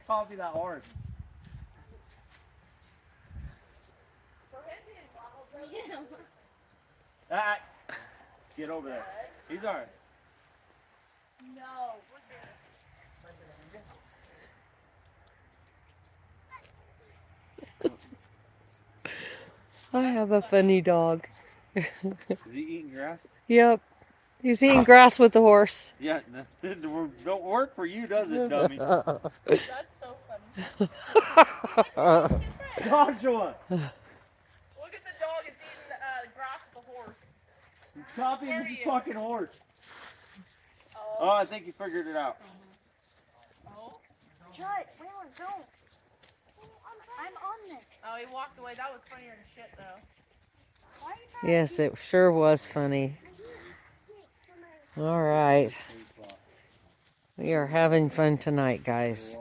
copy that horse. Ah, get over there. He's alright. No. I have a funny dog. Is he eating grass? Yep. He's eating grass with the horse. Yeah, don't work for you, does it, dummy? That's so funny. Joshua! Look at the dog. It's eating grass with the horse. He's copying the fucking horse. Oh, I think he figured it out. Oh. Shut. Waylon, don't. I'm on this. Oh, he walked away. That was funnier than shit, though. Why are you trying Yes, it sure was funny. All right. We are having fun tonight, guys.